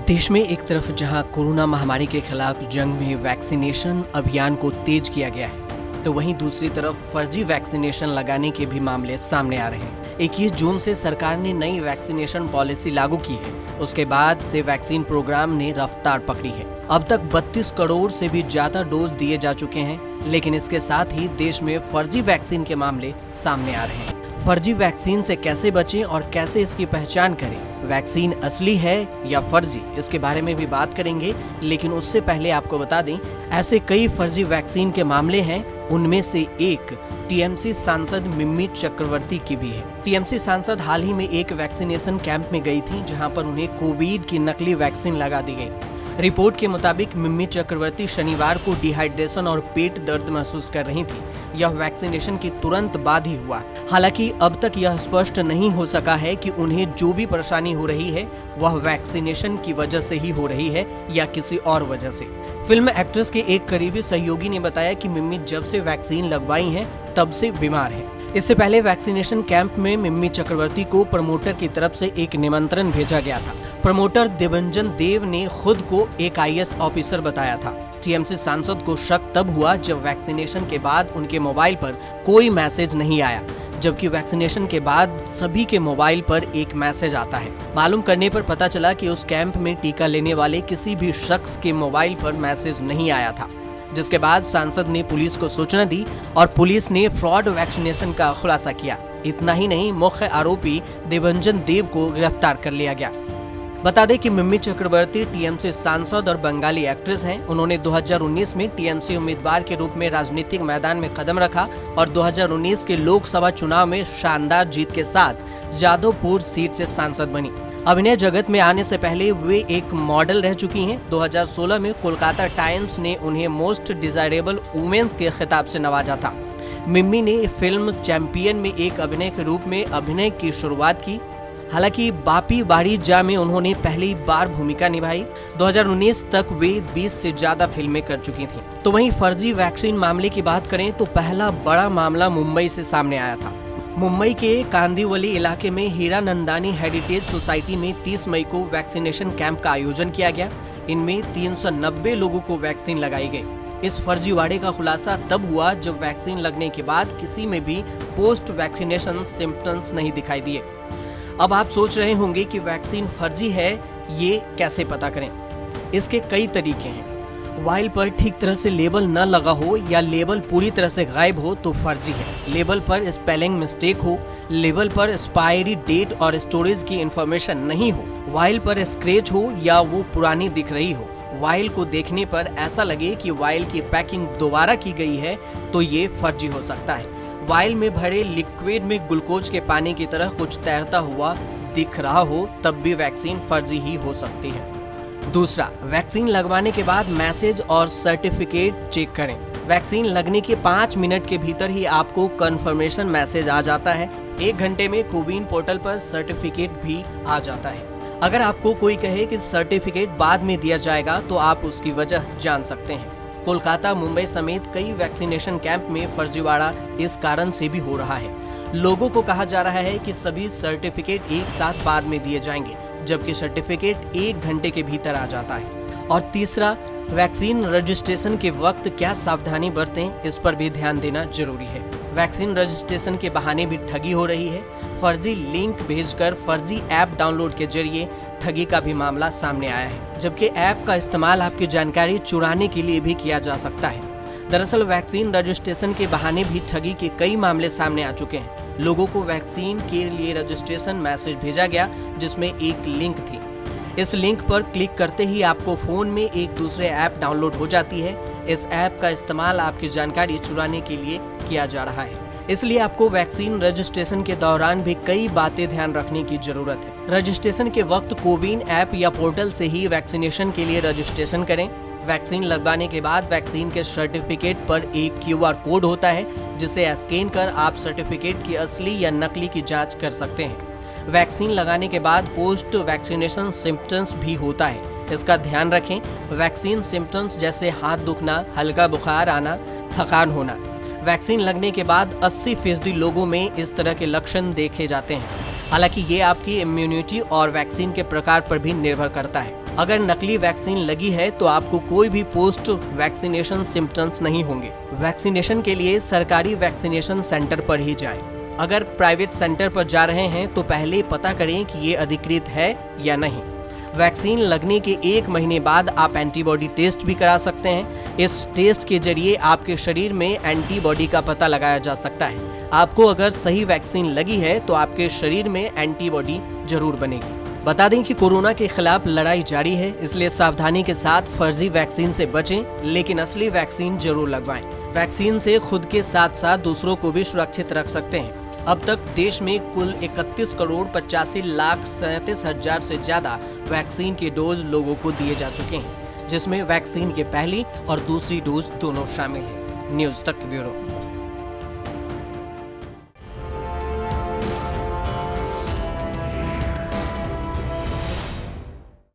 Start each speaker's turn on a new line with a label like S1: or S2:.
S1: देश में एक तरफ जहां कोरोना महामारी के खिलाफ जंग में वैक्सीनेशन अभियान को तेज किया गया है, तो वहीं दूसरी तरफ फर्जी वैक्सीनेशन लगाने के भी मामले सामने आ रहे हैं। 21 जून से सरकार ने नई वैक्सीनेशन पॉलिसी लागू की है। उसके बाद से वैक्सीन प्रोग्राम ने रफ्तार पकड़ी है। अब तक 32 करोड़ से भी ज्यादा डोज दिए जा चुके हैं, लेकिन इसके साथ ही देश में फर्जी वैक्सीन के मामले सामने आ रहे हैं। फर्जी वैक्सीन से कैसे बचें और कैसे इसकी पहचान करें, वैक्सीन असली है या फर्जी, इसके बारे में भी बात करेंगे। लेकिन उससे पहले आपको बता दें, ऐसे कई फर्जी वैक्सीन के मामले हैं। उनमें से एक टीएमसी सांसद मिम्मी चक्रवर्ती की भी है। टीएमसी सांसद हाल ही में एक वैक्सीनेशन कैंप में गई थी, जहां पर उन्हें कोविड की नकली वैक्सीन लगा दी गई। रिपोर्ट के मुताबिक मिम्मी चक्रवर्ती शनिवार को डिहाइड्रेशन और पेट दर्द महसूस कर रही थी। यह वैक्सीनेशन के तुरंत बाद ही हुआ। हालांकि अब तक यह स्पष्ट नहीं हो सका है कि उन्हें जो भी परेशानी हो रही है वह वैक्सीनेशन की वजह से ही हो रही है या किसी और वजह से। फिल्म एक्ट्रेस के एक करीबी सहयोगी ने बताया कि मिम्मी जब से वैक्सीन लगवाई है तब से बीमार है। इससे पहले वैक्सीनेशन कैंप में मिम्मी चक्रवर्ती को प्रमोटर की तरफ से एक निमंत्रण भेजा गया था। प्रमोटर देवंजन देव ने खुद को एक आईएएस ऑफिसर बताया था। टीएमसी सांसद को शक तब हुआ जब वैक्सीनेशन के बाद उनके मोबाइल पर कोई मैसेज नहीं आया, जबकि वैक्सीनेशन के बाद सभी के मोबाइल पर एक मैसेज आता है। मालूम करने पर पता चला कि उस कैंप में टीका लेने वाले किसी भी शख्स के मोबाइल पर मैसेज नहीं आया था, जिसके बाद सांसद ने पुलिस को सूचना दी और पुलिस ने फ्रॉड वैक्सीनेशन का खुलासा किया। इतना ही नहीं, मुख्य आरोपी देवंजन देव को गिरफ्तार कर लिया गया। बता दें कि मिम्मी चक्रवर्ती टीएमसी सांसद और बंगाली एक्ट्रेस हैं। उन्होंने 2019 में टीएमसी उम्मीदवार के रूप में राजनीतिक मैदान में कदम रखा और 2019 के लोकसभा चुनाव में शानदार जीत के साथ जादवपुर सीट से सांसद बनी। अभिनय जगत में आने से पहले वे एक मॉडल रह चुकी हैं। 2016 में कोलकाता टाइम्स ने उन्हें मोस्ट डिजायरेबल वुमेन्स के खिताब से नवाजा था। मिम्मी ने फिल्म चैंपियन में एक अभिनय के रूप में अभिनय की शुरुआत की। हालांकि बापी बाड़ी जा में उन्होंने पहली बार भूमिका निभाई। 2019 तक वे 20 से ज्यादा फिल्में कर चुकी थीं। तो वहीं फर्जी वैक्सीन मामले की बात करें तो पहला बड़ा मामला मुंबई से सामने आया था। मुंबई के कांदिवली इलाके में हीरानंदानी हेरिटेज सोसाइटी में 30 मई को वैक्सीनेशन कैंप का आयोजन किया गया। इनमें 390 लोगों को वैक्सीन लगाई गई। इस फर्जीवाड़े का खुलासा तब हुआ जब वैक्सीन लगने के बाद किसी में भी पोस्ट वैक्सीनेशन सिम्टम्स नहीं दिखाई दिए। अब आप सोच रहे होंगे कि वैक्सीन फर्जी है, ये कैसे पता करें? इसके कई तरीके हैं। वाइल पर ठीक तरह से लेबल न लगा हो या लेबल पूरी तरह से गायब हो तो फर्जी है। लेबल पर स्पेलिंग मिस्टेक हो, लेबल पर एक्सपायरी डेट और स्टोरेज की इंफॉर्मेशन नहीं हो, वाइल पर स्क्रैच हो या वो पुरानी दिख रही हो, वाइल को देखने पर ऐसा लगे कि वाइल की पैकिंग दोबारा की गई है, तो ये फर्जी हो सकता है। वाइल में भरे लिक्विड में ग्लूकोज के पानी की तरह कुछ तैरता हुआ दिख रहा हो, तब भी वैक्सीन फर्जी ही हो सकती है। दूसरा, वैक्सीन लगवाने के बाद मैसेज और सर्टिफिकेट चेक करें। वैक्सीन लगने के 5 मिनट के भीतर ही आपको कंफर्मेशन मैसेज आ जाता है। 1 घंटे में कोविन पोर्टल पर सर्टिफिकेट भी आ जाता है। अगर आपको कोई कहे कि सर्टिफिकेट बाद में दिया जाएगा तो आप उसकी वजह जान सकते हैं। कोलकाता, मुंबई समेत कई वैक्सीनेशन कैंप में फर्जीवाड़ा इस कारण से भी हो रहा है। लोगों को कहा जा रहा है कि सभी सर्टिफिकेट एक साथ बाद में दिए जाएंगे, जबकि सर्टिफिकेट 1 घंटे के भीतर आ जाता है। और तीसरा, वैक्सीन रजिस्ट्रेशन के वक्त क्या सावधानी बरतें, इस पर भी ध्यान देना जरूरी है। वैक्सीन रजिस्ट्रेशन के बहाने भी ठगी हो रही है। फर्जी लिंक भेजकर फर्जी ऐप डाउनलोड के जरिए ठगी का भी मामला सामने आया है, जबकि ऐप का इस्तेमाल आपकी जानकारी चुराने के लिए भी किया जा सकता है। दरअसल वैक्सीन रजिस्ट्रेशन के बहाने भी ठगी के कई मामले सामने आ चुके हैं। लोगों को वैक्सीन के लिए रजिस्ट्रेशन मैसेज भेजा गया, जिसमें एक लिंक थी। इस लिंक पर क्लिक करते ही आपको फोन में एक दूसरे ऐप डाउनलोड हो जाती है। इस ऐप का इस्तेमाल आपकी जानकारी चुराने के लिए किया जा रहा है। इसलिए आपको वैक्सीन रजिस्ट्रेशन के दौरान भी कई बातें ध्यान रखने की जरूरत है। रजिस्ट्रेशन के वक्त कोविन ऐप या पोर्टल से ही वैक्सीनेशन के लिए रजिस्ट्रेशन करें। वैक्सीन लगवाने के बाद वैक्सीन के सर्टिफिकेट पर एक QR कोड होता है, जिसे स्कैन कर आप सर्टिफिकेट की असली या नकली की जांच कर सकते हैं। वैक्सीन लगाने के बाद पोस्ट वैक्सीनेशन सिम्टम्स भी होता है, इसका ध्यान रखें। वैक्सीन सिम्टम्स जैसे हाथ दुखना, हल्का बुखार आना, थकान होना। वैक्सीन लगने के बाद 80% लोगों में इस तरह के लक्षण देखे जाते हैं। हालांकि ये आपकी इम्यूनिटी और वैक्सीन के प्रकार पर भी निर्भर करता है। अगर नकली वैक्सीन लगी है तो आपको कोई भी पोस्ट वैक्सीनेशन सिम्टम्स नहीं होंगे। वैक्सीनेशन के लिए सरकारी वैक्सीनेशन सेंटर पर ही जाएं। अगर प्राइवेट सेंटर पर जा रहे हैं तो पहले पता करें कि ये अधिकृत है या नहीं। वैक्सीन लगने के 1 महीने बाद आप एंटीबॉडी टेस्ट भी करा सकते हैं। इस टेस्ट के जरिए आपके शरीर में एंटीबॉडी का पता लगाया जा सकता है। आपको अगर सही वैक्सीन लगी है तो आपके शरीर में एंटीबॉडी जरूर बनेगी। बता दें कि कोरोना के खिलाफ लड़ाई जारी है, इसलिए सावधानी के साथ फर्जी वैक्सीन से बचें, लेकिन असली वैक्सीन जरूर लगवाएं। वैक्सीन से खुद के साथ साथ दूसरों को भी सुरक्षित रख सकते हैं। अब तक देश में कुल 31,85,37,000 से ज्यादा वैक्सीन के डोज लोगों को दिए जा चुके हैं, जिसमें वैक्सीन के पहली और दूसरी डोज दोनों शामिल है। न्यूज़ तक ब्यूरो।